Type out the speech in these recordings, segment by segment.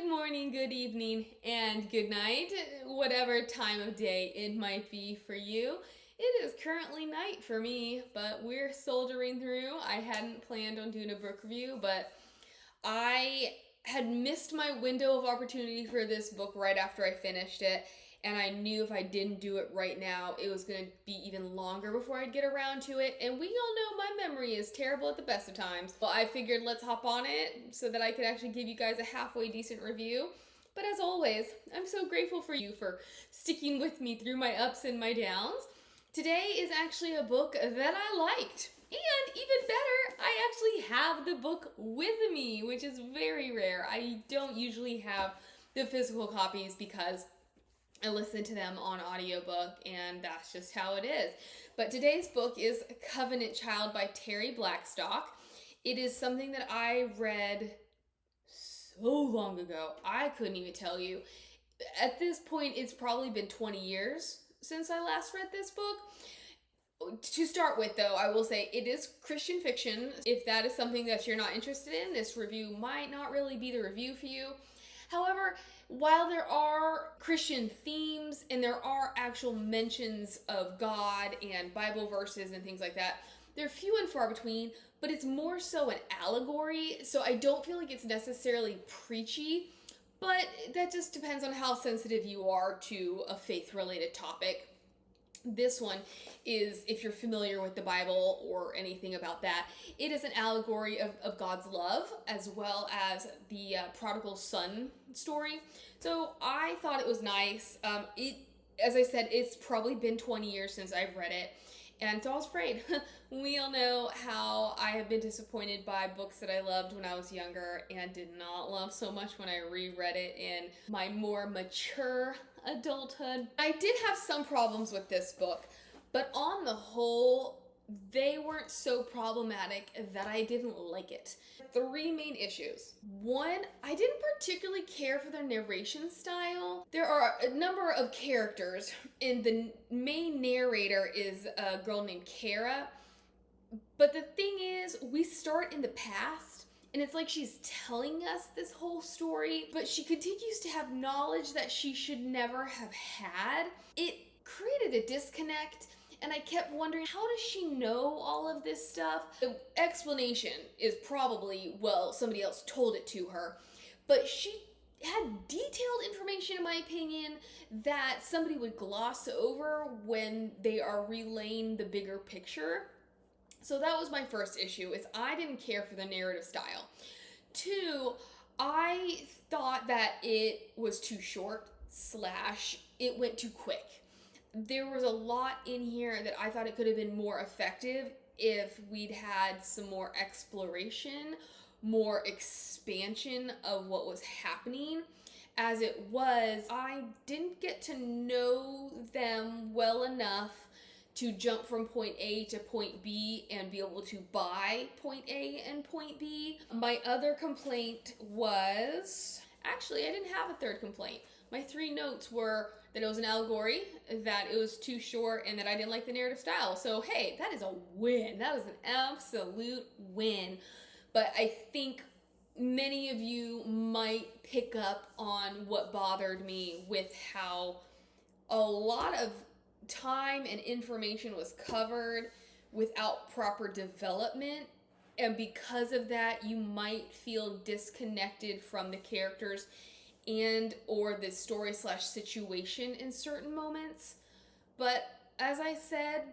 Good morning, good evening, and good night, whatever time of day it might be for you. It is currently night for me, but we're soldiering through. I hadn't planned on doing a book review, but I had missed my window of opportunity for this book right after I finished it, and I knew if I didn't do it right now, it was going to be even longer before I'd get around to it. And we all know my memory is terrible at the best of times. Well, I figured let's hop on it so that I could actually give you guys a halfway decent review. But as always, I'm so grateful for you for sticking with me through my ups and my downs. Today is actually a book that I liked. And even better, I actually have the book with me, which is very rare. I don't usually have the physical copies because I listen to them on audiobook, and that's just how it is. But today's book is Covenant Child by Terri Blackstock. It is something that I read so long ago, I couldn't even tell you. At this point, it's probably been 20 years since I last read this book. To start with, though, I will say it is Christian fiction. If that is something that you're not interested in, this review might not really be the review for you. However, while there are Christian themes and there are actual mentions of God and Bible verses and things like that, they're few and far between, but it's more so an allegory, so I don't feel like it's necessarily preachy, but that just depends on how sensitive you are to a faith-related topic. This one is, if you're familiar with the Bible or anything about that, it is an allegory of God's love as well as the prodigal son story. So I thought it was nice. As I said, it's probably been 20 years since I've read it. And so I was afraid. We all know how I have been disappointed by books that I loved when I was younger and did not love so much when I reread it in my more mature adulthood. I did have some problems with this book, but on the whole, they weren't so problematic that I didn't like it. Three main issues. One, I didn't particularly care for their narration style. There are a number of characters, and the main narrator is a girl named Kara. But the thing is, we start in the past, and it's like she's telling us this whole story, but she continues to have knowledge that she should never have had. It created a disconnect. And I kept wondering, how does she know all of this stuff? The explanation is probably, well, somebody else told it to her. But she had detailed information, in my opinion, that somebody would gloss over when they are relaying the bigger picture. So that was my first issue, is I didn't care for the narrative style. Two, I thought that it was too short, / it went too quick. There was a lot in here that I thought it could have been more effective if we'd had some more exploration, more expansion of what was happening. As it was, I didn't get to know them well enough to jump from point A to point B and be able to buy point A and point B. My other complaint was... Actually, I didn't have a third complaint. My three notes were that it was an allegory, that it was too short, and that I didn't like the narrative style. So, hey, that is a win. That is an absolute win. But I think many of you might pick up on what bothered me with how a lot of time and information was covered without proper development. And because of that, you might feel disconnected from the characters and or the story / situation in certain moments. But as I said,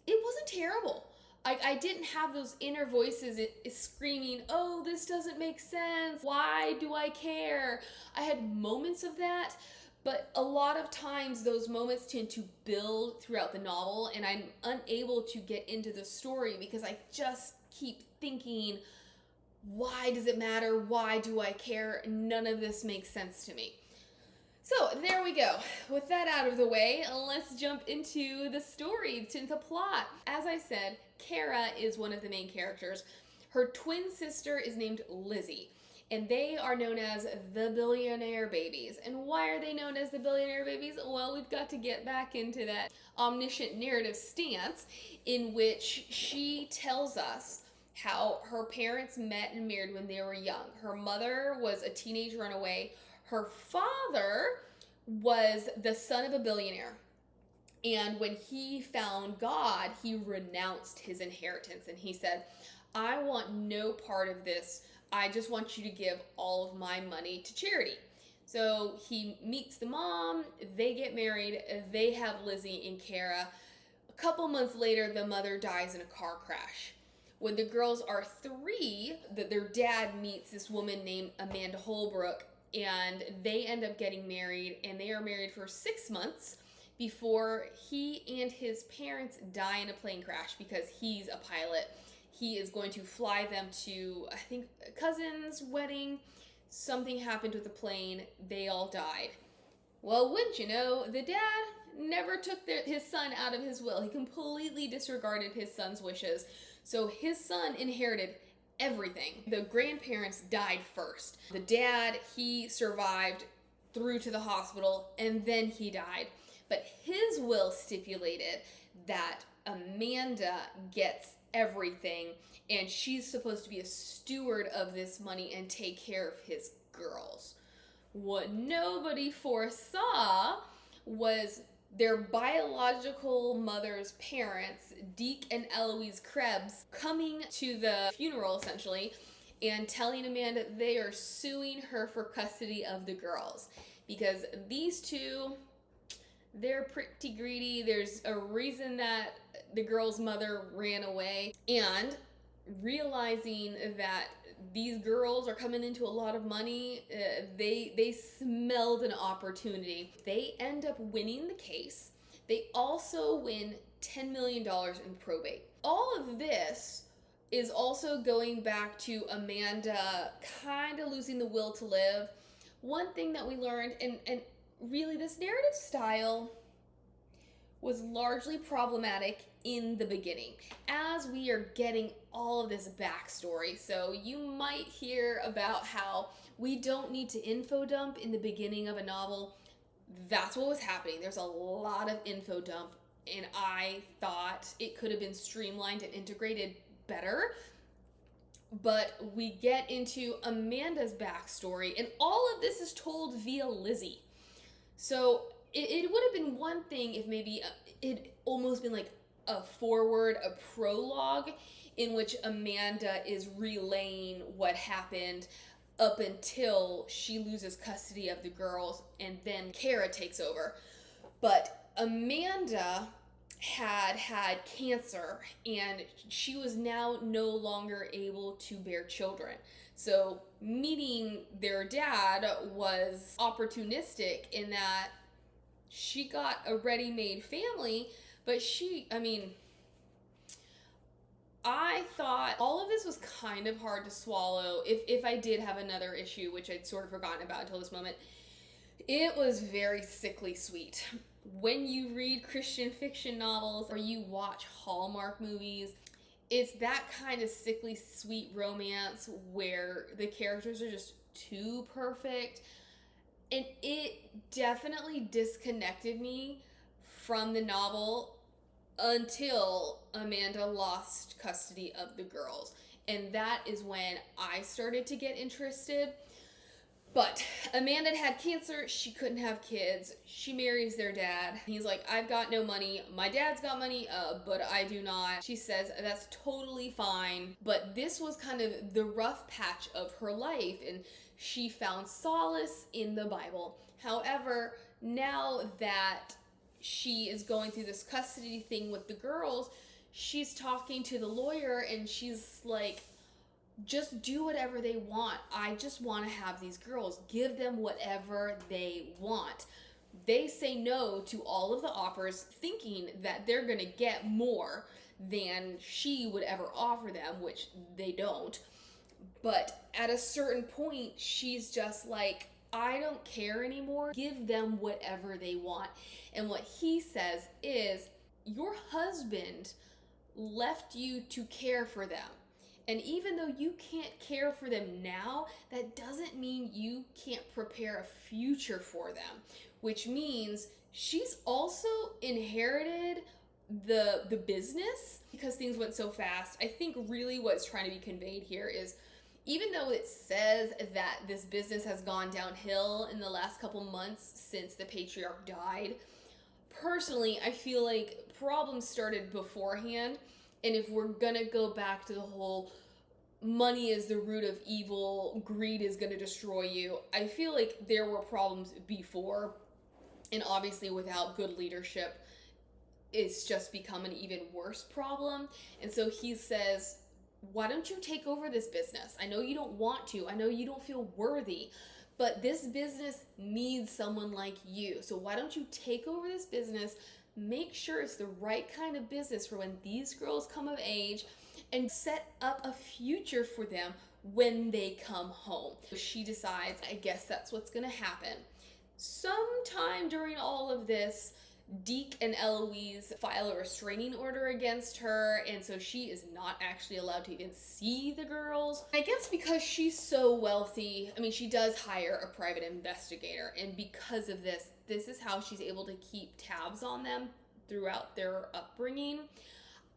it wasn't terrible. I didn't have those inner voices screaming, oh, this doesn't make sense. Why do I care? I had moments of that, but a lot of times those moments tend to build throughout the novel, and I'm unable to get into the story because I just keep thinking, why does it matter? Why do I care? None of this makes sense to me. So there we go. With that out of the way, let's jump into the story, to the plot. As I said, Kara is one of the main characters. Her twin sister is named Lizzie, and they are known as the Billionaire Babies. And why are they known as the Billionaire Babies? Well, we've got to get back into that omniscient narrative stance in which she tells us how her parents met and married when they were young. Her mother was a teenage runaway. Her father was the son of a billionaire. And when he found God, he renounced his inheritance and he said, I want no part of this. I just want you to give all of my money to charity. So he meets the mom, they get married, they have Lizzie and Kara. A couple months later, the mother dies in a car crash. When the girls are 3, their dad meets this woman named Amanda Holbrook, and they end up getting married, and they are married for 6 months before he and his parents die in a plane crash because he's a pilot. He is going to fly them to, I think, a cousin's wedding. Something happened with the plane. They all died. Well, wouldn't you know, the dad never took his son out of his will. He completely disregarded his son's wishes. So his son inherited everything. The grandparents died first. The dad, he survived through to the hospital, and then he died. But his will stipulated that Amanda gets everything, and she's supposed to be a steward of this money and take care of his girls. What nobody foresaw was their biological mother's parents, Deke and Eloise Krebs, coming to the funeral essentially and telling Amanda they are suing her for custody of the girls because these two, they're pretty greedy. There's a reason that the girl's mother ran away, and realizing that these girls are coming into a lot of money, they smelled an opportunity. They end up winning the case. They also win $10 million in probate. All of this is also going back to Amanda kind of losing the will to live. One thing that we learned, and really this narrative style was largely problematic in the beginning as we are getting all of this backstory. So you might hear about how we don't need to info dump in the beginning of a novel. That's what was happening. There's a lot of info dump, and I thought it could have been streamlined and integrated better. But we get into Amanda's backstory, and all of this is told via Lizzie. So it would have been one thing if maybe it almost been like a foreword, a prologue, in which Amanda is relaying what happened up until she loses custody of the girls, and then Kara takes over. But Amanda had cancer, and she was now no longer able to bear children. So meeting their dad was opportunistic in that she got a ready-made family, but I thought all of this was kind of hard to swallow if I did have another issue, which I'd sort of forgotten about until this moment. It was very sickly sweet. When you read Christian fiction novels or you watch Hallmark movies, it's that kind of sickly sweet romance where the characters are just too perfect. And it definitely disconnected me from the novel until Amanda lost custody of the girls. And that is when I started to get interested. But Amanda had cancer. She couldn't have kids. She marries their dad. He's like, I've got no money. My dad's got money, but I do not. She says that's totally fine. But this was kind of the rough patch of her life, and she found solace in the Bible. However, now that she is going through this custody thing with the girls, she's talking to the lawyer, and she's like, just do whatever they want. I just want to have these girls. Give them whatever they want. They say no to all of the offers, thinking that they're going to get more than she would ever offer them, which they don't. But at a certain point, she's just like, I don't care anymore. Give them whatever they want. And what he says is, your husband left you to care for them. And even though you can't care for them now, that doesn't mean you can't prepare a future for them, which means she's also inherited the business, because things went so fast. I think really what's trying to be conveyed here is, even though it says that this business has gone downhill in the last couple months since the patriarch died, personally, I feel like problems started beforehand. And if we're gonna go back to the whole money is the root of evil, greed is gonna destroy you, I feel like there were problems before. And obviously, without good leadership, it's just become an even worse problem. And so he says, why don't you take over this business? I know you don't want to. I know you don't feel worthy, but this business needs someone like you. So why don't you take over this business, make sure it's the right kind of business for when these girls come of age, and set up a future for them when they come home. She decides, I guess that's what's gonna happen. Sometime during all of this, Deke and Eloise file a restraining order against her, and so she is not actually allowed to even see the girls. I guess because she's so wealthy, I mean, she does hire a private investigator, and because of this, this is how she's able to keep tabs on them throughout their upbringing.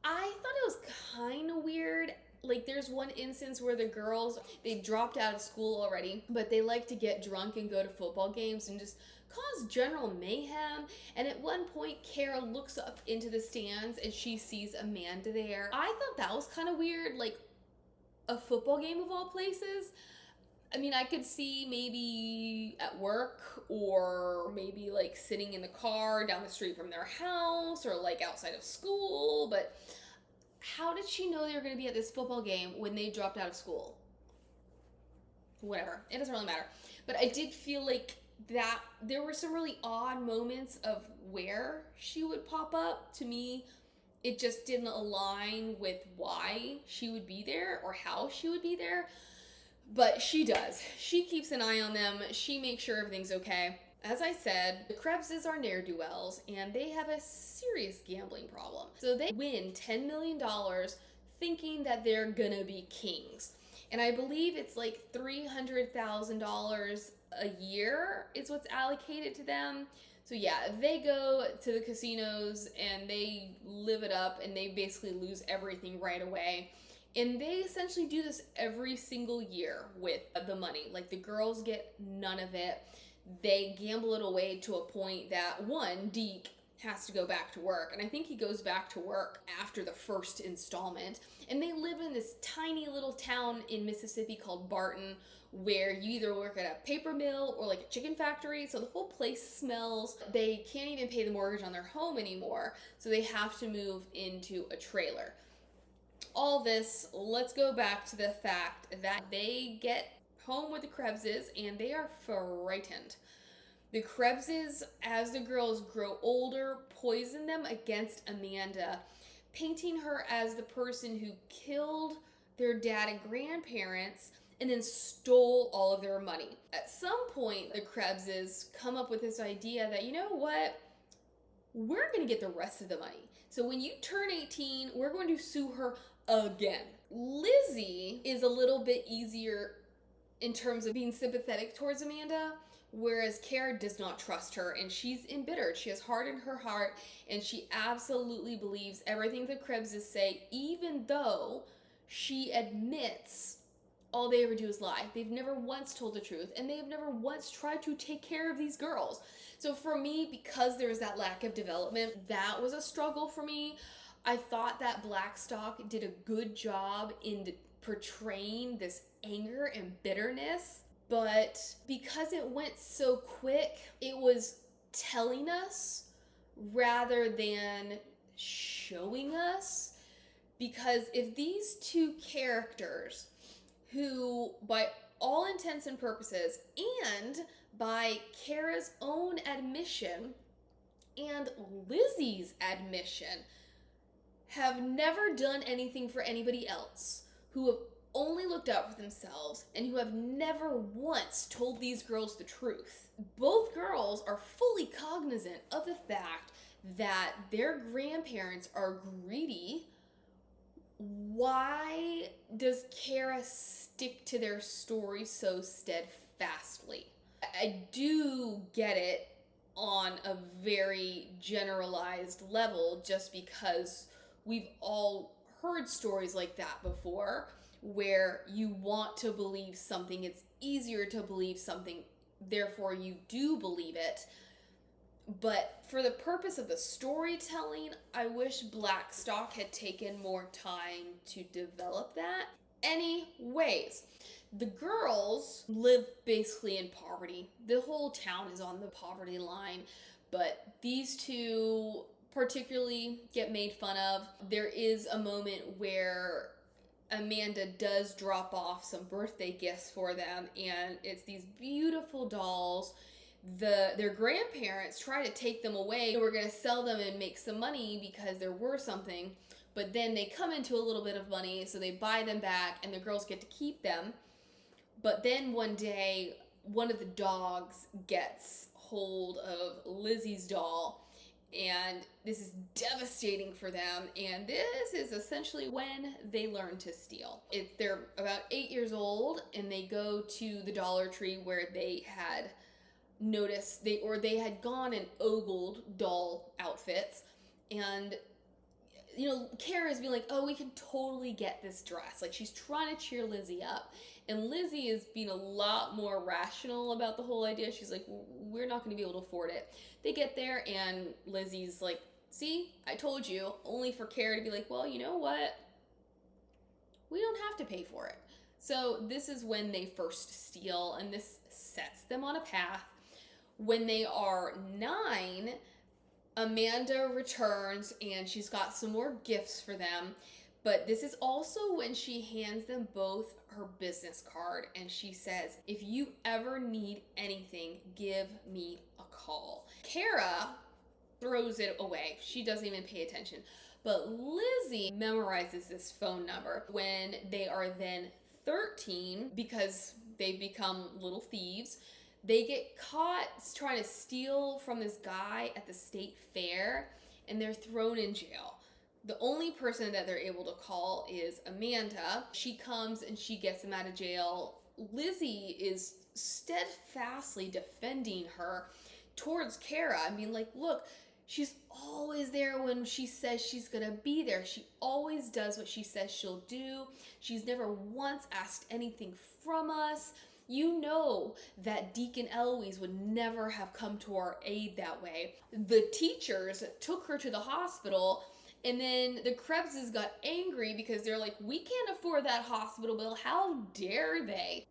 I thought it was kind of weird. Like, there's one instance where the girls, they dropped out of school already, but they like to get drunk and go to football games and just cause general mayhem. And at one point, Kara looks up into the stands and she sees Amanda there. I thought that was kind of weird, like a football game of all places. I mean, I could see maybe at work, or maybe like sitting in the car down the street from their house, or like outside of school, but how did she know they were going to be at this football game when they dropped out of school? Whatever, it doesn't really matter. But I did feel like that there were some really odd moments of where she would pop up. To me, it just didn't align with why she would be there or how she would be there. But she does. She keeps an eye on them. She makes sure everything's okay. As I said, the Krebses are ne'er-do-wells, and they have a serious gambling problem. So they win $10 million thinking that they're gonna be kings. And I believe it's like $300,000 a year is what's allocated to them. So yeah, they go to the casinos and they live it up, and they basically lose everything right away. And they essentially do this every single year with the money. Like, the girls get none of it. They gamble it away to a point that, one, Deke has to go back to work. And I think he goes back to work after the first installment. And they live in this tiny little town in Mississippi called Barton, where you either work at a paper mill or like a chicken factory. So the whole place smells. They can't even pay the mortgage on their home anymore. So they have to move into a trailer. All this, let's go back to the fact that they get home with the Krebses and they are frightened. The Krebses, as the girls grow older, poison them against Amanda, painting her as the person who killed their dad and grandparents and then stole all of their money. At some point, the Krebses come up with this idea that, you know what, we're going to get the rest of the money. So when you turn 18, we're going to sue her again. Lizzie is a little bit easier in terms of being sympathetic towards Amanda, whereas Kara does not trust her, and she's embittered. She has hardened her heart, and she absolutely believes everything the Krebses say, even though she admits all they ever do is lie. They've never once told the truth, and they have never once tried to take care of these girls. So for me, because there was that lack of development, that was a struggle for me. I thought that Blackstock did a good job in portraying this anger and bitterness, but because it went so quick, it was telling us rather than showing us. Because if these two characters, who by all intents and purposes, and by Kara's own admission and Lizzie's admission, have never done anything for anybody else, who have only looked out for themselves, and who have never once told these girls the truth. Both girls are fully cognizant of the fact that their grandparents are greedy. Why does Kara stick to their story so steadfastly? I do get it on a very generalized level, just because we've all heard stories like that before, where you want to believe something, it's easier to believe something, therefore you do believe it. But for the purpose of the storytelling, I wish Blackstock had taken more time to develop that. Anyways, the girls live basically in poverty. The whole town is on the poverty line, but these two particularly get made fun of. There is a moment where Amanda does drop off some birthday gifts for them, and it's these beautiful dolls. Their grandparents try to take them away. They were going to sell them and make some money because they're worth something, but then they come into a little bit of money, so they buy them back, and the girls get to keep them. But then one day, one of the dogs gets hold of Lizzie's doll, and this is devastating for them, and this is essentially when they learn to steal. They're about 8 years old, and they go to the Dollar Tree where they had noticed they had gone and ogled doll outfits, and Kara's being like, oh, we can totally get this dress. Like, she's trying to cheer Lizzie up. And Lizzie is being a lot more rational about the whole idea. She's like, we're not going to be able to afford it. They get there, and Lizzie's like, see, I told you. Only for Kara to be like, well, you know what? We don't have to pay for it. So this is when they first steal, and this sets them on a path. When they are 9, Amanda returns, and she's got some more gifts for them. But this is also when she hands them both her business card, and she says, if you ever need anything, give me a call. Kara throws it away. She doesn't even pay attention. But Lizzie memorizes this phone number. When they are then 13, because they become little thieves, they get caught trying to steal from this guy at the state fair, and they're thrown in jail. The only person that they're able to call is Amanda. She comes and she gets them out of jail. Lizzie is steadfastly defending her towards Kara. I mean, like, look, she's always there when she says she's gonna be there. She always does what she says she'll do. She's never once asked anything from us. You know that Deacon Eloise would never have come to our aid that way. The teachers took her to the hospital, and then the Krebses got angry because they're like, we can't afford that hospital bill. How dare they?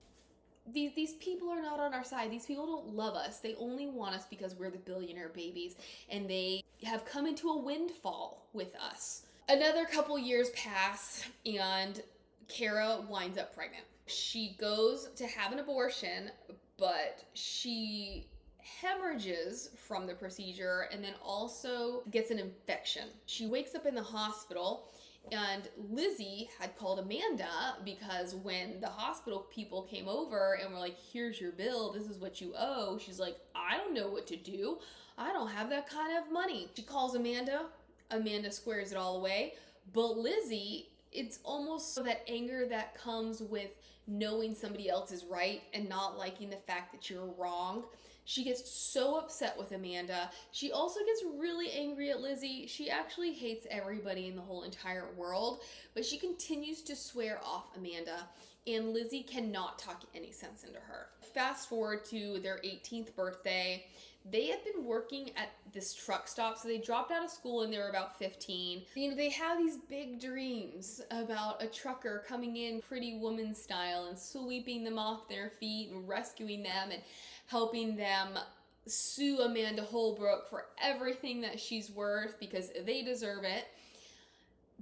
These people are not on our side. These people don't love us. They only want us because we're the billionaire babies, and they have come into a windfall with us. Another couple years pass, and Kara winds up pregnant. She goes to have an abortion, but she hemorrhages from the procedure and then also gets an infection. She wakes up in the hospital, and Lizzie had called Amanda because when the hospital people came over and were like, here's your bill, this is what you owe, she's like, I don't know what to do. I don't have that kind of money. She calls Amanda. Amanda squares it all away. But Lizzie, it's almost that anger that comes with knowing somebody else is right and not liking the fact that you're wrong. She gets so upset with Amanda. She also gets really angry at Lizzie. She actually hates everybody in the whole entire world, but she continues to swear off Amanda, and Lizzie cannot talk any sense into her. Fast forward to their 18th birthday. They had been working at this truck stop, so they dropped out of school and they were about 15. They have these big dreams about a trucker coming in Pretty Woman style and sweeping them off their feet and rescuing them and helping them sue Amanda Holbrook for everything that she's worth because they deserve it.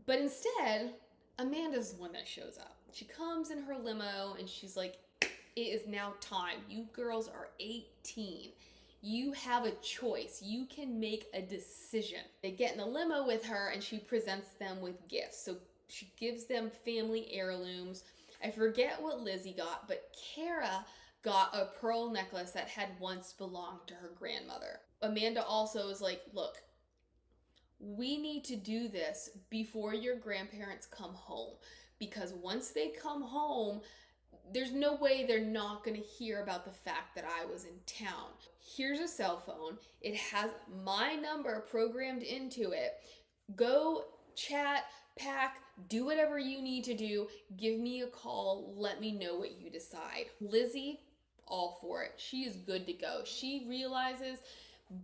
But instead, Amanda's the one that shows up. She comes in her limo and she's like, it is now time. You girls are 18. You have a choice. You can make a decision. They get in the limo with her and she presents them with gifts. So she gives them family heirlooms. I forget what Lizzie got, but Kara got a pearl necklace that had once belonged to her grandmother. Amanda also is like, look, we need to do this before your grandparents come home, because once they come home, there's no way they're not going to hear about the fact that I was in town. Here's a cell phone. It has my number programmed into it. Go chat, pack, do whatever you need to do. Give me a call. Let me know what you decide. Lizzie, all for it. She is good to go. She realizes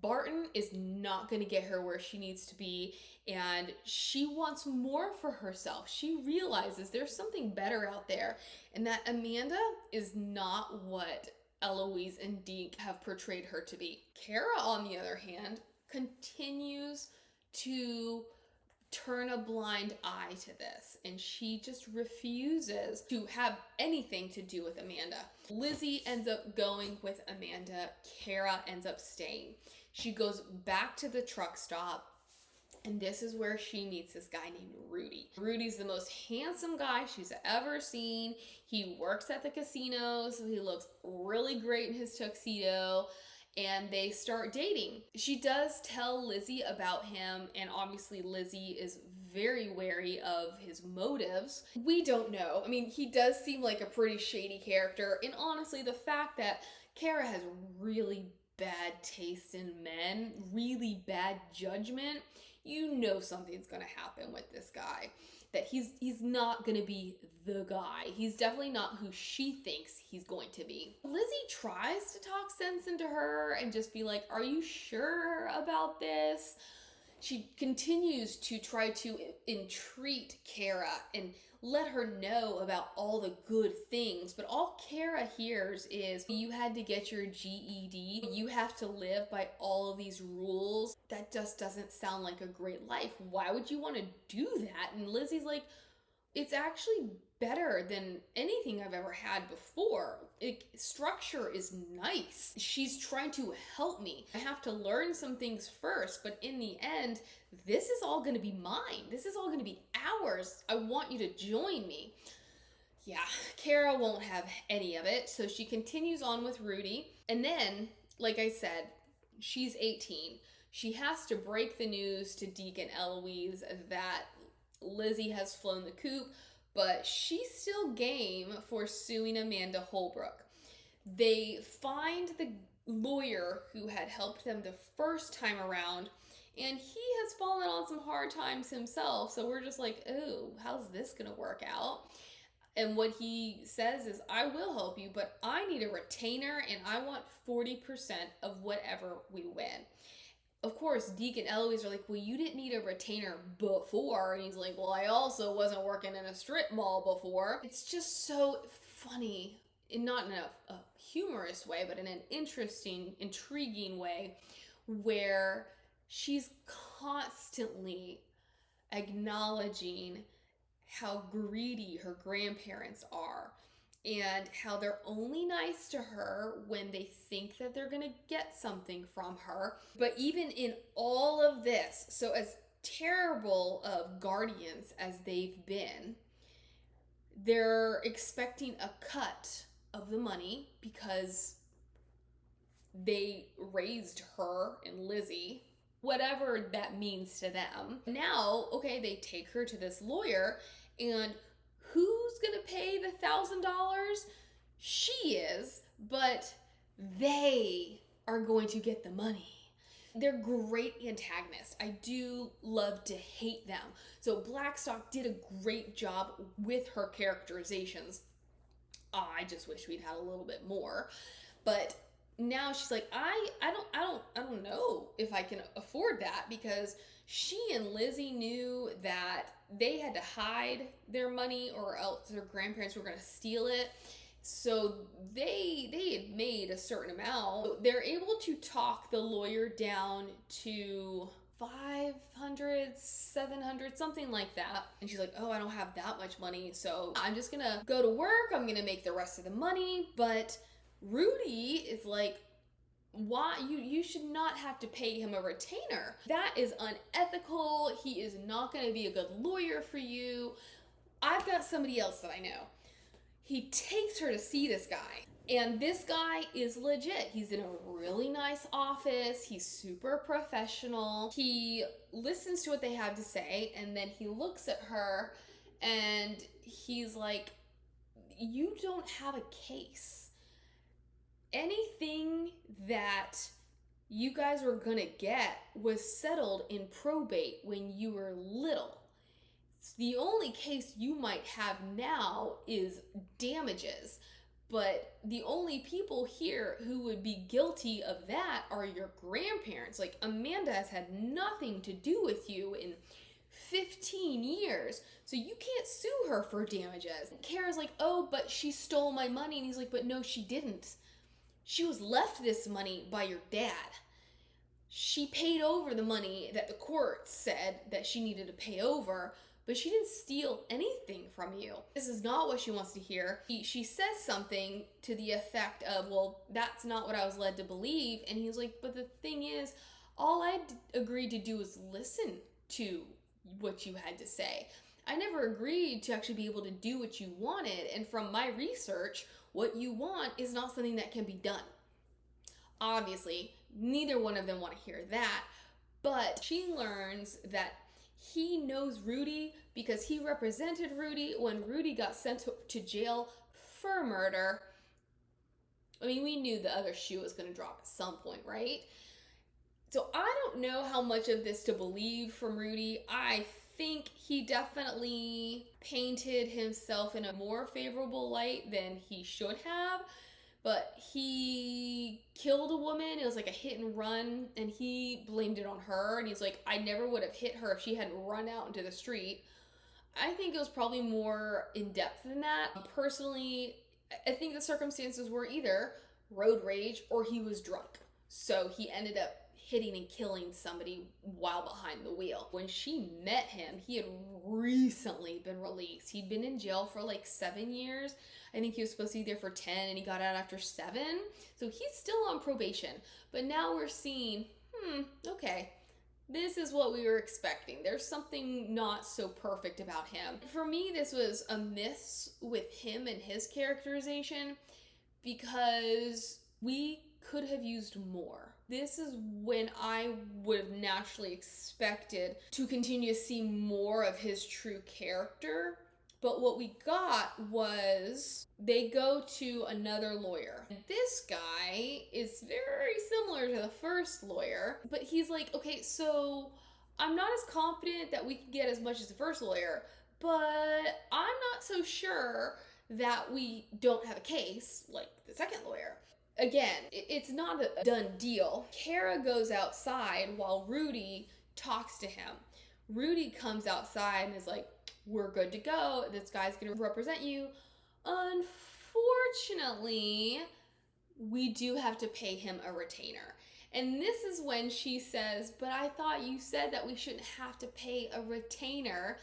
Barton is not going to get her where she needs to be, and she wants more for herself. She realizes there's something better out there, and that Amanda is not what Eloise and Deke have portrayed her to be. Kara, on the other hand, continues to turn a blind eye to this, and she just refuses to have anything to do with Amanda. Lizzie ends up going with Amanda. Kara ends up staying. She goes back to the truck stop, and this is where she meets this guy named Rudy. Rudy's the most handsome guy she's ever seen. He works at the casino, so he looks really great in his tuxedo, and they start dating. She does tell Lizzie about him, and obviously Lizzie is very wary of his motives. We don't know. I mean, he does seem like a pretty shady character, and honestly, the fact that Kara has really bad taste in men, really bad judgment, you know something's gonna happen with this guy. That he's not gonna be the guy. He's definitely not who she thinks he's going to be. Lizzie tries to talk sense into her and just be like, are you sure about this? She continues to try to entreat Kara and let her know about all the good things, but all Kara hears is, you had to get your GED, you have to live by all of these rules. That just doesn't sound like a great life. Why would you want to do that? And Lizzie's like, it's actually better than anything I've ever had before. Structure is nice. She's trying to help me. I have to learn some things first, but in the end, this is all gonna be mine. This is all gonna be ours. I want you to join me. Yeah, Kara won't have any of it, so she continues on with Rudy. And then, like I said, she's 18. She has to break the news to Deke and Eloise that Lizzie has flown the coop, but she's still game for suing Amanda Holbrook. They find the lawyer who had helped them the first time around, and he has fallen on some hard times himself, so we're just like, oh, how's this gonna work out? And what he says is, I will help you, but I need a retainer, and I want 40% of whatever we win. Of course, Deke and Eloise are like, well, you didn't need a retainer before. And he's like, well, I also wasn't working in a strip mall before. It's just so funny, and not in a humorous way, but in an interesting, intriguing way, where she's constantly acknowledging how greedy her grandparents are, and how they're only nice to her when they think that they're gonna get something from her. But even in all of this, so as terrible of guardians as they've been, they're expecting a cut of the money because they raised her and Lizzie, whatever that means to them. Now, okay, they take her to this lawyer, and who's gonna pay the $1,000? She is, but they are going to get the money. They're great antagonists. I do love to hate them. So Blackstock did a great job with her characterizations. I just wish we'd had a little bit more. But now she's like, I don't know if I can afford that, because she and Lizzie knew that they had to hide their money or else their grandparents were going to steal it. So they had made a certain amount. They're able to talk the lawyer down to 500, 700, something like that. And she's like, oh, I don't have that much money, so I'm just gonna go to work. I'm gonna make the rest of the money. But Rudy is like, why? You should not have to pay him a retainer. That is unethical. He is not going to be a good lawyer for you. I've got somebody else that I know. He takes her to see this guy, and this guy is legit. He's in a really nice office. He's super professional. He listens to what they have to say, and then he looks at her, and he's like, you don't have a case. Anything that you guys were gonna get was settled in probate when you were little. The only case you might have now is damages. But the only people here who would be guilty of that are your grandparents. Like, Amanda has had nothing to do with you in 15 years, so you can't sue her for damages. Kara's like, oh, but she stole my money. And he's like, but no, she didn't. She was left this money by your dad. She paid over the money that the court said that she needed to pay over, but she didn't steal anything from you. This is not what she wants to hear. She says something to the effect of, well, that's not what I was led to believe. And he's like, but the thing is, all I agreed to do was listen to what you had to say. I never agreed to actually be able to do what you wanted. And from my research, what you want is not something that can be done. Obviously, neither one of them want to hear that. But she learns that he knows Rudy because he represented Rudy when Rudy got sent to jail for murder. I mean, we knew the other shoe was going to drop at some point, right? So I don't know how much of this to believe from Rudy. I think he definitely painted himself in a more favorable light than he should have. But he killed a woman. It was like a hit and run, and he blamed it on her. And he's like, I never would have hit her if she hadn't run out into the street. I think it was probably more in depth than that. Personally, I think the circumstances were either road rage or he was drunk. So he ended up hitting and killing somebody while behind the wheel. When she met him, he had recently been released. He'd been in jail for like 7 years. I think he was supposed to be there for 10 and he got out after 7. So he's still on probation. But now we're seeing, okay, this is what we were expecting. There's something not so perfect about him. For me, this was a miss with him and his characterization because we could have used more. This is when I would have naturally expected to continue to see more of his true character. But what we got was they go to another lawyer. And this guy is very similar to the first lawyer, but he's like, okay, so I'm not as confident that we can get as much as the first lawyer, but I'm not so sure that we don't have a case like the second lawyer. Again, it's not a done deal. Kara goes outside while Rudy talks to him. Rudy comes outside and is like, we're good to go. This guy's going to represent you. Unfortunately, we do have to pay him a retainer. And this is when she says, but I thought you said that we shouldn't have to pay a retainer.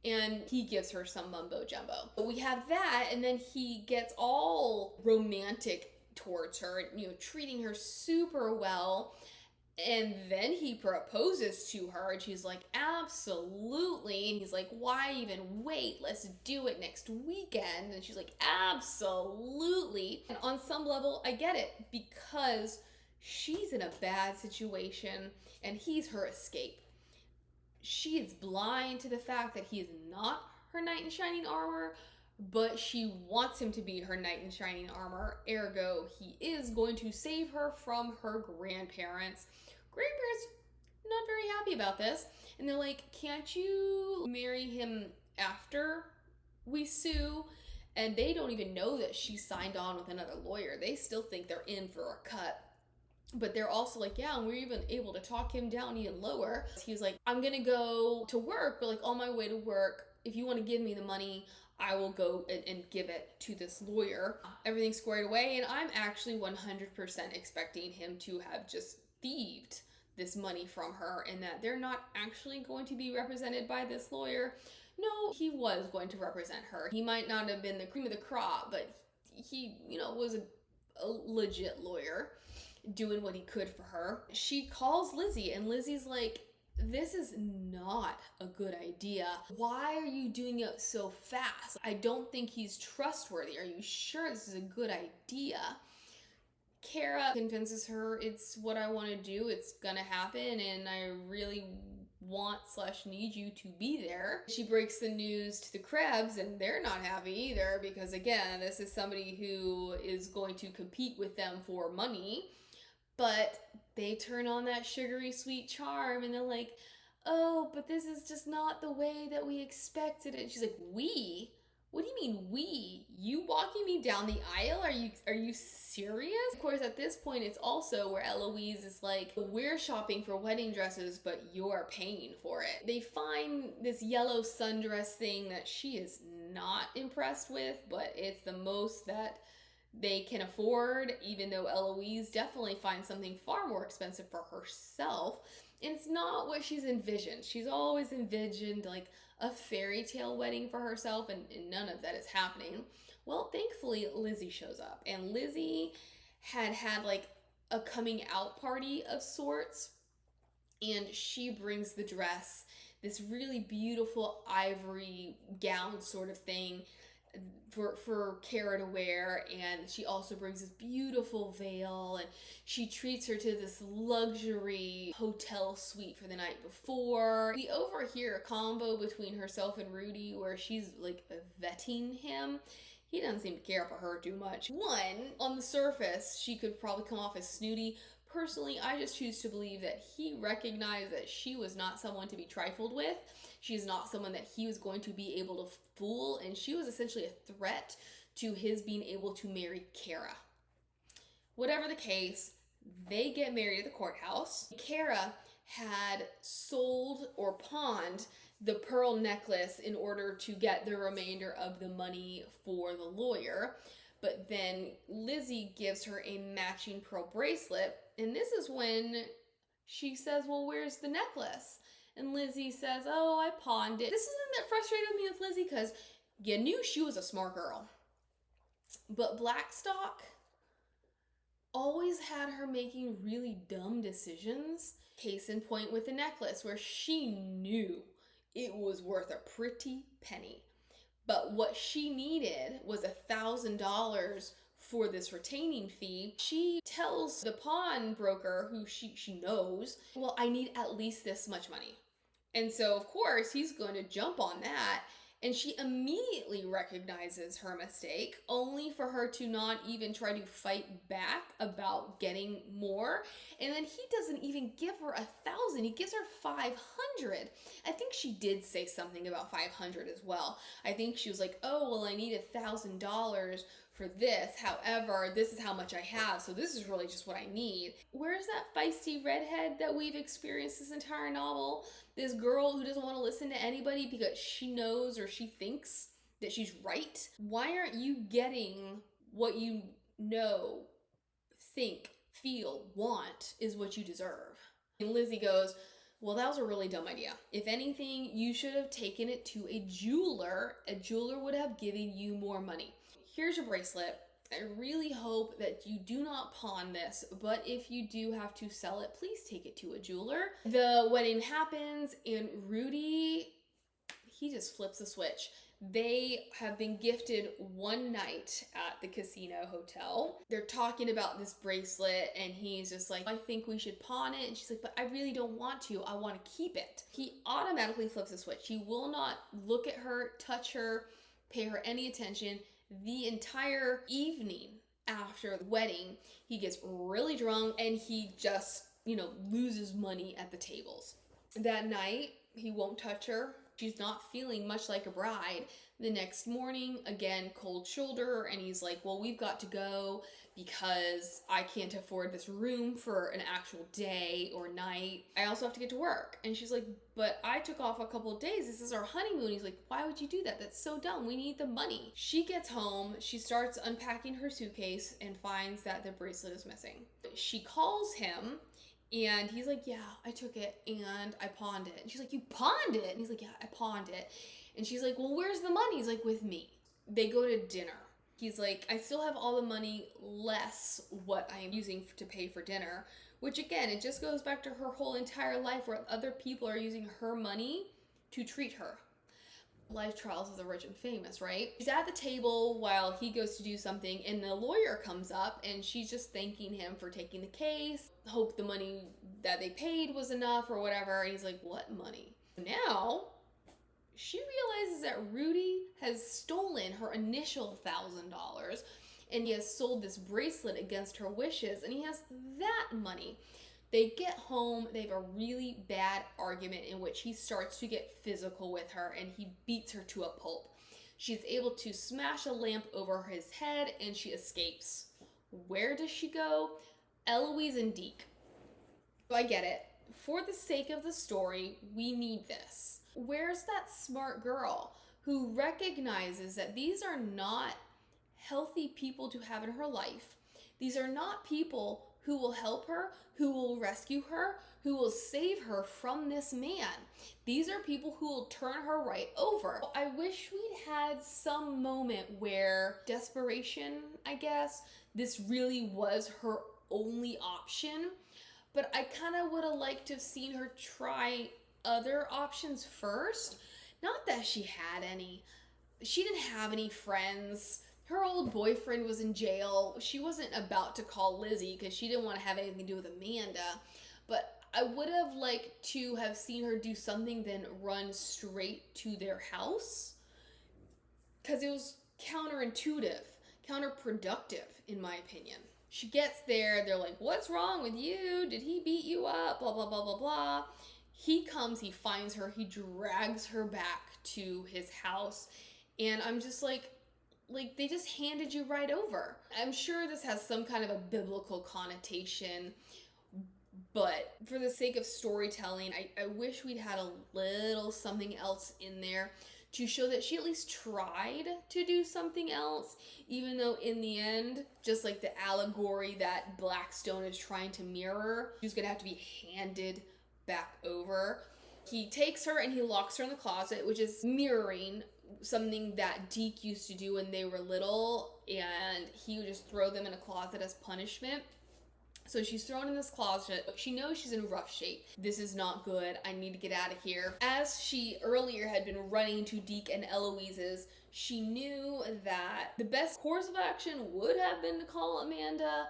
And he gives her some mumbo jumbo. But we have that, and then he gets all romantic towards her, treating her super well. And then he proposes to her, and she's like, absolutely. And he's like, why even wait? Let's do it next weekend. And she's like, absolutely. And on some level, I get it, because she's in a bad situation, and he's her escape. She is blind to the fact that he is not her knight in shining armor, but she wants him to be her knight in shining armor. Ergo, he is going to save her from her grandparents. Grandparents not very happy about this, and they're like, can't you marry him after we sue? And they don't even know that she signed on with another lawyer. They still think they're in for a cut. But they're also like, yeah, and we're even able to talk him down even lower. He's like, I'm gonna go to work, but like on my way to work, if you want to give me the money, I will go and give it to this lawyer. Everything's squared away, and I'm actually 100% expecting him to have just thieved this money from her, and that they're not actually going to be represented by this lawyer. No, he was going to represent her. He might not have been the cream of the crop, but he, was a legit lawyer doing what he could for her. She calls Lizzie, and Lizzie's like, this is not a good idea. Why are you doing it so fast? I don't think he's trustworthy. Are you sure this is a good idea? Kara convinces her it's what I want to do. It's gonna happen, and I really want/need you to be there. She breaks the news to the Krebs, and they're not happy either because, again, this is somebody who is going to compete with them for money. But they turn on that sugary sweet charm, and they're like, oh, but this is just not the way that we expected it. And she's like, we? What do you mean we? You walking me down the aisle? Are you serious? Of course, at this point, it's also where Eloise is like, we're shopping for wedding dresses, but you're paying for it. They find this yellow sundress thing that she is not impressed with, but it's the most that they can afford, even though Eloise definitely finds something far more expensive for herself. And it's not what she's envisioned. She's always envisioned like a fairy tale wedding for herself, and none of that is happening. Well, thankfully, Lizzie shows up, and Lizzie had like a coming out party of sorts, and she brings the dress, this really beautiful ivory gown sort of thing for Kara to wear, and she also brings this beautiful veil, and she treats her to this luxury hotel suite for the night before. We overhear a combo between herself and Rudy where she's like vetting him. He doesn't seem to care for her too much. One, on the surface, she could probably come off as snooty. Personally, I just choose to believe that he recognized that she was not someone to be trifled with. She's not someone that he was going to be able to fool, and she was essentially a threat to his being able to marry Kara. Whatever the case, they get married at the courthouse. Kara had sold or pawned the pearl necklace in order to get the remainder of the money for the lawyer. But then Lizzie gives her a matching pearl bracelet, and this is when she says, well, where's the necklace? And Lizzie says, oh, I pawned it. This is something that frustrated me with Lizzie because you knew she was a smart girl. But Blackstock always had her making really dumb decisions. Case in point with the necklace, where she knew it was worth a pretty penny. But what she needed was $1,000 for this retaining fee. She tells the pawnbroker, who she knows, well, I need at least this much money. And so, of course, he's going to jump on that. And she immediately recognizes her mistake, only for her to not even try to fight back about getting more. And then he doesn't even give her 1,000. He gives her 500. I think she did say something about 500 as well. I think she was like, oh, well, I need $1,000 for this. However, this is how much I have, so this is really just what I need. Where's that feisty redhead that we've experienced this entire novel? This girl who doesn't want to listen to anybody because she knows or she thinks that she's right. Why aren't you getting what you know, think, feel, want is what you deserve? And Lizzie goes, well, that was a really dumb idea. If anything, you should have taken it to a jeweler. A jeweler would have given you more money. Here's your bracelet. I really hope that you do not pawn this, but if you do have to sell it, please take it to a jeweler. The wedding happens, and Rudy, he just flips a switch. They have been gifted one night at the casino hotel. They're talking about this bracelet, and he's just like, I think we should pawn it. And she's like, but I really don't want to. I want to keep it. He automatically flips a switch. He will not look at her, touch her, pay her any attention. The entire evening after the wedding, he gets really drunk and he just, loses money at the tables. That night, he won't touch her. She's not feeling much like a bride. The next morning, again, cold shoulder, and he's like, well, we've got to go because I can't afford this room for an actual day or night. I also have to get to work. And she's like, but I took off a couple of days. This is our honeymoon. He's like, why would you do that? That's so dumb. We need the money. She gets home. She starts unpacking her suitcase and finds that the bracelet is missing. She calls him. And he's like, yeah, I took it and I pawned it. And she's like, you pawned it? And he's like, yeah, I pawned it. And she's like, well, where's the money? He's like, with me. They go to dinner. He's like, I still have all the money less what I'm using to pay for dinner. Which again, it just goes back to her whole entire life where other people are using her money to treat her. Life trials of the rich and famous, right? She's at the table while he goes to do something, and the lawyer comes up and she's just thanking him for taking the case. Hope the money that they paid was enough or whatever. And he's like, what money? Now she realizes that Rudy has stolen her initial $1,000 and he has sold this bracelet against her wishes, and he has that money. They get home, they have a really bad argument in which he starts to get physical with her and he beats her to a pulp. She's able to smash a lamp over his head and she escapes. Where does she go? Eloise and Deke. So I get it. For the sake of the story, we need this. Where's that smart girl who recognizes that these are not healthy people to have in her life? These are not people who will help her, who will rescue her, who will save her from this man. These are people who will turn her right over. I wish we'd had some moment where desperation, I guess, this really was her only option. But I kind of would have liked to have seen her try other options first. Not that she had any. She didn't have any friends. Her old boyfriend was in jail. She wasn't about to call Lizzie because she didn't want to have anything to do with Amanda. But I would have liked to have seen her do something then run straight to their house. Because it was counterintuitive, counterproductive, in my opinion. She gets there, they're like, what's wrong with you? Did he beat you up? Blah, blah, blah, blah, blah. He comes, he finds her, he drags her back to his house. And I'm just like they just handed you right over. I'm sure this has some kind of a biblical connotation, but for the sake of storytelling, I wish we'd had a little something else in there to show that she at least tried to do something else, even though in the end, just like the allegory that Blackstone is trying to mirror, she's gonna have to be handed back over. He takes her and he locks her in the closet, which is mirroring something that Deke used to do when they were little, and he would just throw them in a closet as punishment. So she's thrown in this closet. She knows she's in rough shape. This is not good. I need to get out of here. As she earlier had been running to Deke and Eloise's, she knew that the best course of action would have been to call Amanda,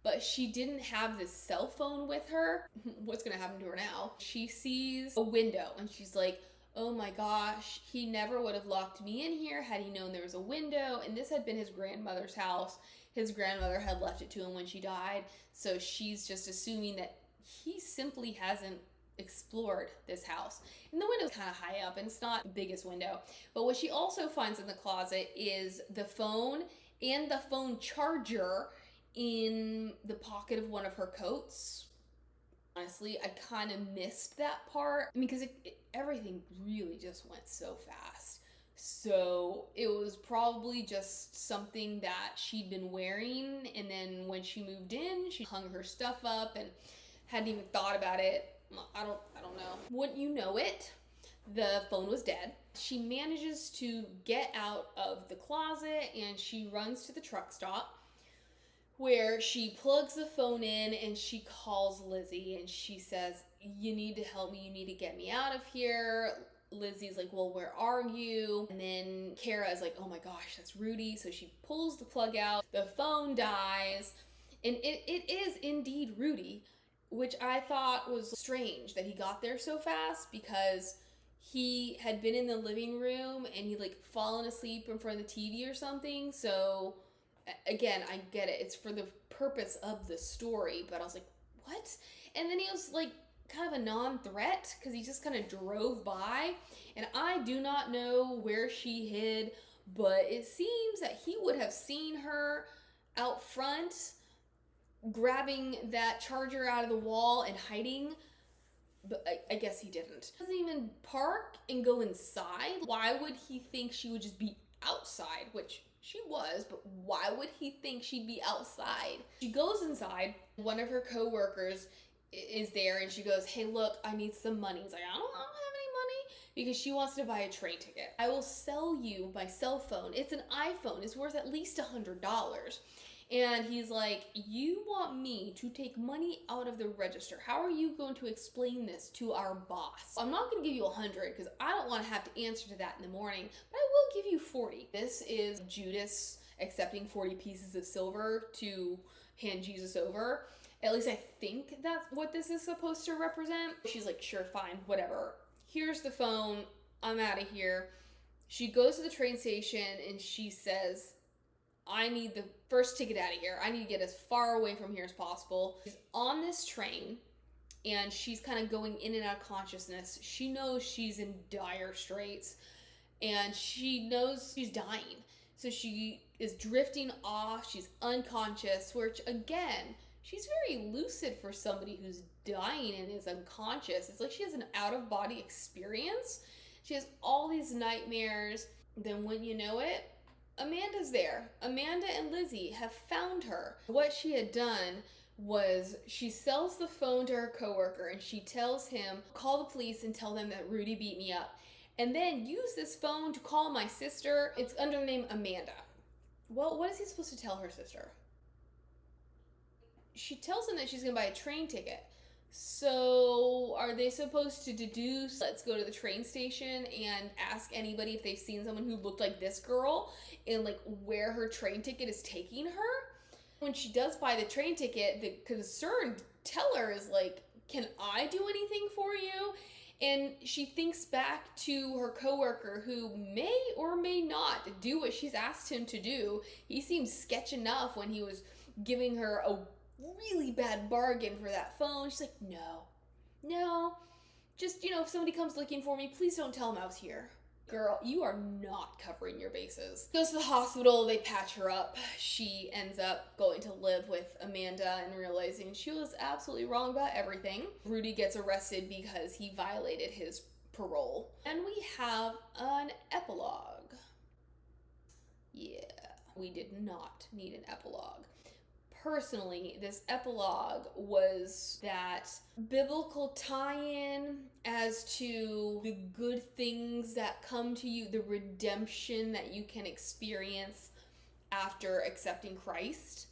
but she didn't have this cell phone with her. What's gonna happen to her now? She sees a window and she's like, oh my gosh, he never would have locked me in here had he known there was a window. And this had been his grandmother's house. His grandmother had left it to him when she died. So she's just assuming that he simply hasn't explored this house. And the window's kind of high up and it's not the biggest window. But what she also finds in the closet is the phone and the phone charger in the pocket of one of her coats. Honestly, I kind of missed that part because everything really just went so fast. So it was probably just something that she'd been wearing, and then when she moved in, she hung her stuff up and hadn't even thought about it. I don't know. Wouldn't you know it? The phone was dead. She manages to get out of the closet and she runs to the truck stop, where she plugs the phone in and she calls Lizzie and she says, you need to help me, you need to get me out of here. Lizzie's like, well, where are you? And then Kara is like, oh my gosh, that's Rudy. So she pulls the plug out, the phone dies, and it is indeed Rudy, which I thought was strange that he got there so fast because he had been in the living room and he like fallen asleep in front of the TV or something. So again, I get it. It's for the purpose of the story, but I was like, what? And then he was like kind of a non-threat because he just kind of drove by, and I do not know where she hid, but it seems that he would have seen her out front grabbing that charger out of the wall and hiding, but I guess he didn't. He doesn't even park and go inside. Why would he think she would just be outside, which she was, but why would he think she'd be outside? She goes inside. One of her co-workers is there and she goes, hey, look, I need some money. He's like, I don't have any money, because she wants to buy a train ticket. I will sell you my cell phone. It's an iPhone. It's worth at least $100. And he's like, you want me to take money out of the register. How are you going to explain this to our boss? I'm not going to give you 100 because I don't want to have to answer to that in the morning, but I will give you 40. This is Judas accepting 40 pieces of silver to hand Jesus over. At least I think that's what this is supposed to represent. She's like, sure, fine, whatever. Here's the phone. I'm out of here. She goes to the train station and she says, I need the first ticket out of here. I need to get as far away from here as possible. She's on this train and she's kind of going in and out of consciousness. She knows she's in dire straits and she knows she's dying. So she is drifting off. She's unconscious, which again, she's very lucid for somebody who's dying and is unconscious. It's like she has an out-of-body experience. She has all these nightmares. Then when you know it, Amanda's there. Amanda and Lizzie have found her. What she had done was she sells the phone to her coworker and she tells him, call the police and tell them that Rudy beat me up. And then use this phone to call my sister. It's under the name Amanda. Well, what is he supposed to tell her sister? She tells him that she's going to buy a train ticket. So are they supposed to deduce, let's go to the train station and ask anybody if they've seen someone who looked like this girl and like where her train ticket is taking her? When she does buy the train ticket, the concerned teller is like, can I do anything for you? And she thinks back to her coworker who may or may not do what she's asked him to do. He seemed sketch enough when he was giving her a really bad bargain for that phone. She's like, no, just, if somebody comes looking for me, please don't tell them I was here. Girl, you are not covering your bases. Goes to the hospital, they patch her up. She ends up going to live with Amanda and realizing she was absolutely wrong about everything. Rudy gets arrested because he violated his parole. And we have an epilogue. Yeah, we did not need an epilogue. Personally, this epilogue was that biblical tie-in as to the good things that come to you, the redemption that you can experience after accepting Christ.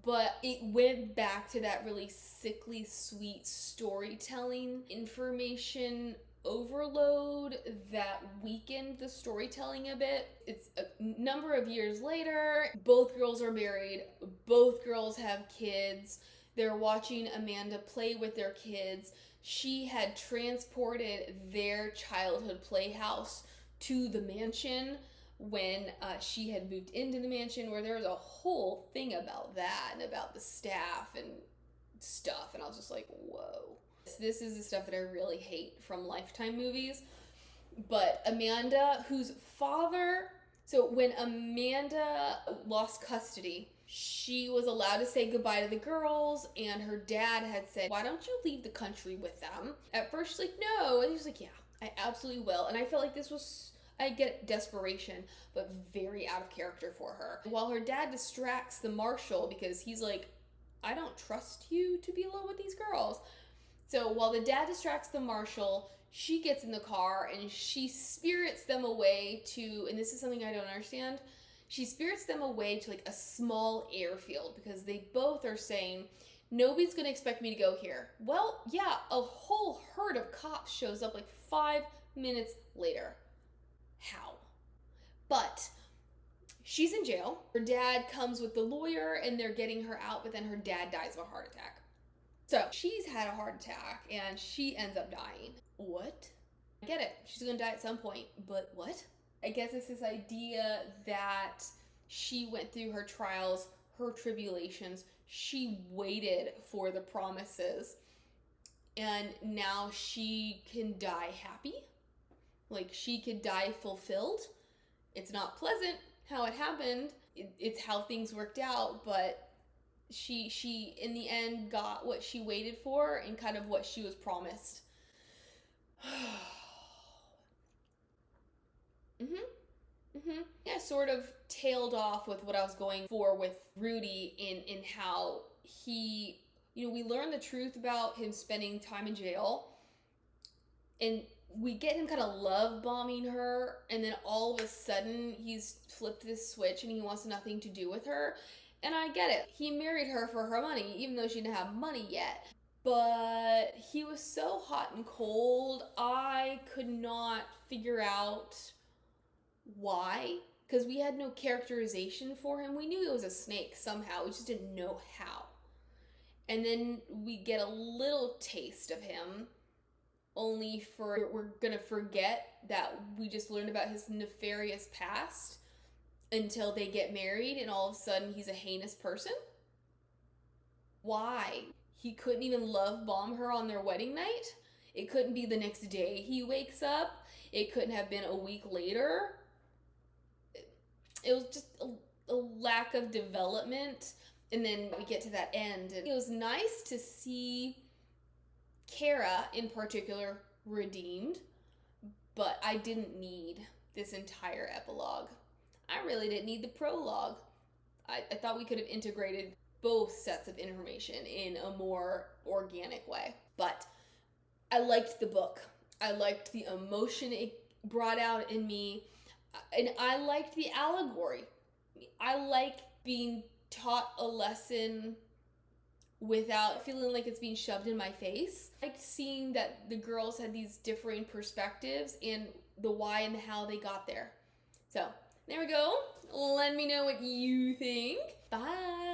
But it went back to that really sickly sweet storytelling information overload that weakened the storytelling a bit. It's a number of years later. Both girls are married. Both girls have kids. They're watching Amanda play with their kids. She had transported their childhood playhouse to the mansion when she had moved into the mansion, where there was a whole thing about that and about the staff and stuff. And I was just like, whoa. This is the stuff that I really hate from Lifetime movies. But Amanda, whose father... So when Amanda lost custody, she was allowed to say goodbye to the girls, and her dad had said, why don't you leave the country with them? At first, she's like, no. And he was like, yeah, I absolutely will. And I felt like this was... I get desperation, but very out of character for her. While her dad distracts the marshal because he's like, I don't trust you to be alone with these girls. So while the dad distracts the marshal, she gets in the car and she spirits them away to, and this is something I don't understand, she spirits them away to like a small airfield because they both are saying, nobody's going to expect me to go here. Well, yeah, a whole herd of cops shows up like 5 minutes later. How? But she's in jail. Her dad comes with the lawyer and they're getting her out, but then her dad dies of a heart attack. So she's had a heart attack and she ends up dying. What? I get it. She's gonna die at some point, but what? I guess it's this idea that she went through her trials, her tribulations. She waited for the promises and now she can die happy. Like she could die fulfilled. It's not pleasant how it happened. It's how things worked out, but she in the end got what she waited for and kind of what she was promised. Yeah, sort of tailed off with what I was going for with Rudy in how he, we learn the truth about him spending time in jail, and we get him kind of love bombing her, and then all of a sudden he's flipped this switch and he wants nothing to do with her. And I get it. He married her for her money, even though she didn't have money yet. But he was so hot and cold, I could not figure out why. Because we had no characterization for him. We knew he was a snake somehow, we just didn't know how. And then we get a little taste of him, only for we're gonna forget that we just learned about his nefarious past until they get married and all of a sudden he's a heinous person. Why? He couldn't even love bomb her on their wedding night? It couldn't be the next day he wakes up? It couldn't have been a week later? It was just a lack of development. And then we get to that end, and it was nice to see Kara in particular redeemed, but I didn't need this entire epilogue. I really didn't need the prologue. I thought we could have integrated both sets of information in a more organic way. But I liked the book. I liked the emotion it brought out in me. And I liked the allegory. I like being taught a lesson without feeling like it's being shoved in my face. I liked seeing that the girls had these differing perspectives and the why and the how they got there. So, there we go. Let me know what you think. Bye.